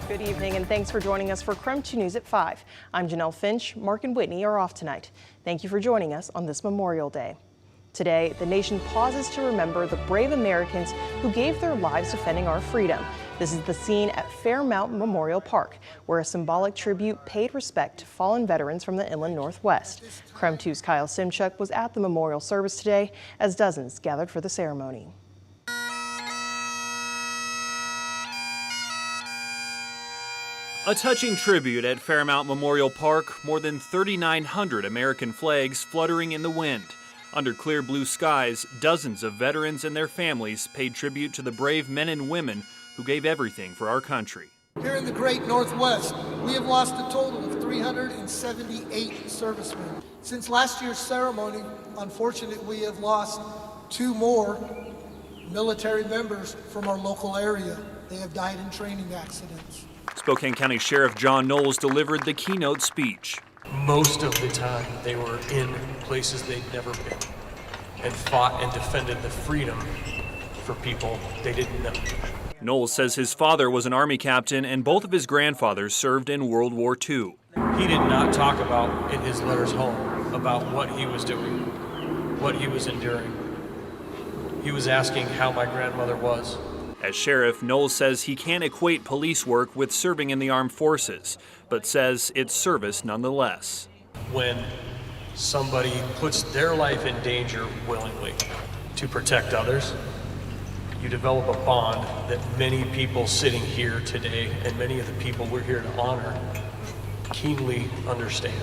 Good evening and thanks for joining us for KREM 2 News at 5. I'm Janelle Finch. Mark and Whitney are off tonight. Thank you for joining us on this Memorial Day. Today, the nation pauses to remember the brave Americans who gave their lives defending our freedom. This is the scene at Fairmount Memorial Park, where a symbolic tribute paid respect to fallen veterans from the Inland Northwest. KREM 2's Kyle Simchuk was at the memorial service today as dozens gathered for the ceremony. A touching tribute at Fairmount Memorial Park, more than 3,900 American flags fluttering in the wind. Under clear blue skies, dozens of veterans and their families paid tribute to the brave men and women who gave everything for our country. Here in the great Northwest, we have lost a total of 378 servicemen. Since last year's ceremony, unfortunately, we have lost 2 more military members from our local area. They have died in training accidents. Spokane County Sheriff John Knowles delivered the keynote speech. Most of the time, they were in places they'd never been and fought and defended the freedom for people they didn't know. Knowles says his father was an Army captain and both of his grandfathers served in World War II. He did not talk about, in his letters home, about what he was doing, what he was enduring. He was asking how my grandmother was. As sheriff, Knowles says he can't equate police work with serving in the armed forces, but says it's service nonetheless. When somebody puts their life in danger willingly to protect others, you develop a bond that many people sitting here today and many of the people we're here to honor keenly understand.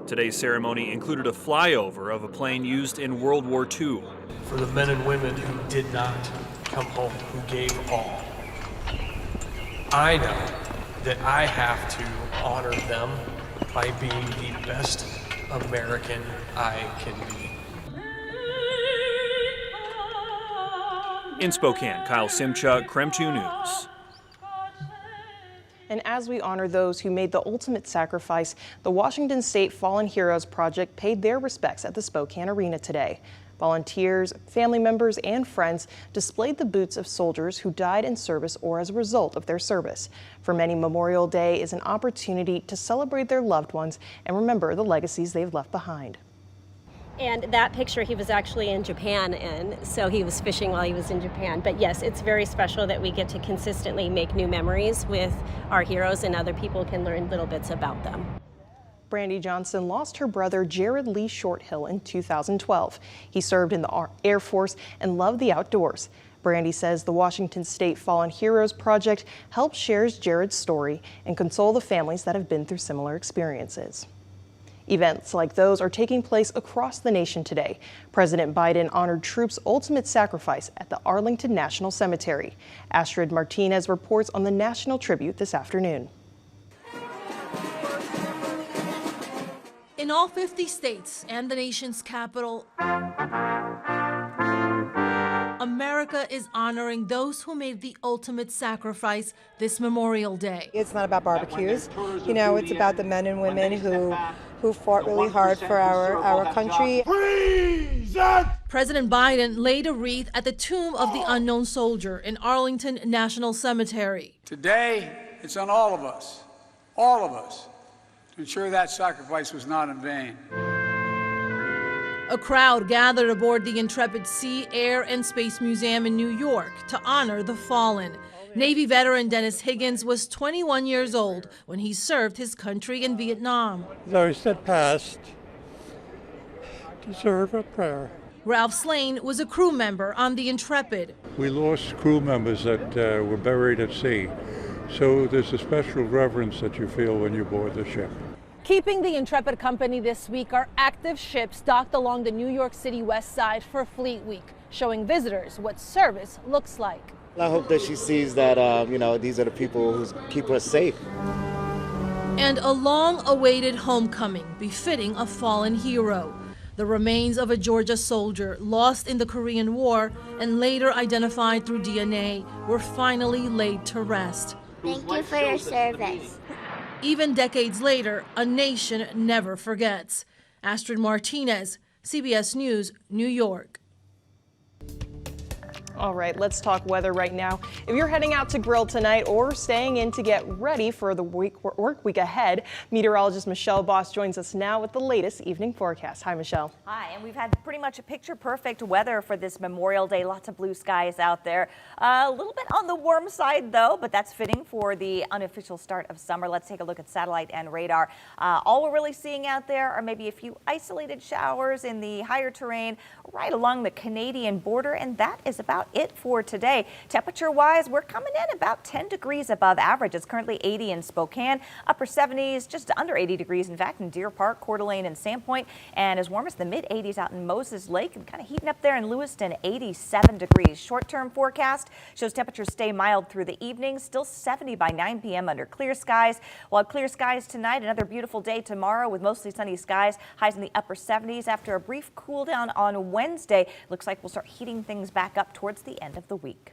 Today's ceremony included a flyover of a plane used in World War II. For the men and women who did not come home, who gave all, I know that I have to honor them by being the best American I can be. In Spokane, Kyle Simchuk, KREM 2 News. And as we honor those who made the ultimate sacrifice, the Washington State Fallen Heroes Project paid their respects at the Spokane Arena today. Volunteers, family members, and friends displayed the boots of soldiers who died in service or as a result of their service. For many, Memorial Day is an opportunity to celebrate their loved ones and remember the legacies they've left behind. And that picture he was actually in Japan in, so he was fishing while he was in Japan. But yes, it's very special that we get to consistently make new memories with our heroes and other people can learn little bits about them. Brandy Johnson lost her brother Jared Lee Shorthill in 2012. He served in the Air Force and loved the outdoors. Brandy says the Washington State Fallen Heroes Project helps share Jared's story and console the families that have been through similar experiences. Events like those are taking place across the nation today. President Biden honored troops' ultimate sacrifice at the Arlington National Cemetery. Astrid Martinez reports on the national tribute this afternoon. In all 50 states and the nation's capital, America is honoring those who made the ultimate sacrifice this Memorial Day. It's not about barbecues. You know, it's about the men and women who fought really hard for our country. President Biden laid a wreath at the tomb of the unknown soldier in Arlington National Cemetery. Today, it's on all of us, to ensure that sacrifice was not in vain. A crowd gathered aboard the Intrepid Sea, Air, and Space Museum in New York to honor the fallen. Navy veteran Dennis Higgins was 21 years old when he served his country in Vietnam. Those that passed deserve a prayer. Ralph Slane was a crew member on the Intrepid. We lost crew members that were buried at sea, so there's a special reverence that you feel when you board the ship. Keeping the Intrepid company this week are active ships docked along the New York City West Side for Fleet Week, showing visitors what service looks like. I hope that she sees that, these are the people who keep us safe. And a long-awaited homecoming befitting a fallen hero. The remains of a Georgia soldier lost in the Korean War and later identified through DNA were finally laid to rest. Thank you for your service. Even decades later, a nation never forgets. Astrid Martinez, CBS News, New York. All right, let's talk weather right now. If you're heading out to grill tonight or staying in to get ready for the work week ahead, meteorologist Michelle Boss joins us now with the latest evening forecast. Hi, Michelle. Hi, and we've had pretty much a picture-perfect weather for this Memorial Day. Lots of blue skies out there. A little bit on the warm side, though, but that's fitting for the unofficial start of summer. Let's take a look at satellite and radar. All we're really seeing out there are maybe a few isolated showers in the higher terrain right along the Canadian border, and that is about it for today. Temperature-wise, we're coming in about 10 degrees above average. It's currently 80 in Spokane, upper 70s, just under 80 degrees, in fact, in Deer Park, Coeur d'Alene, and Sandpoint, and as warm as the mid-80s out in Moses Lake, and kind of heating up there in Lewiston, 87 degrees. Short-term forecast shows temperatures stay mild through the evening, still 70 by 9 p.m. under clear skies. We'll have clear skies tonight, another beautiful day tomorrow with mostly sunny skies, highs in the upper 70s after a brief cool down on Wednesday. Looks like we'll start heating things back up towards the end of the week.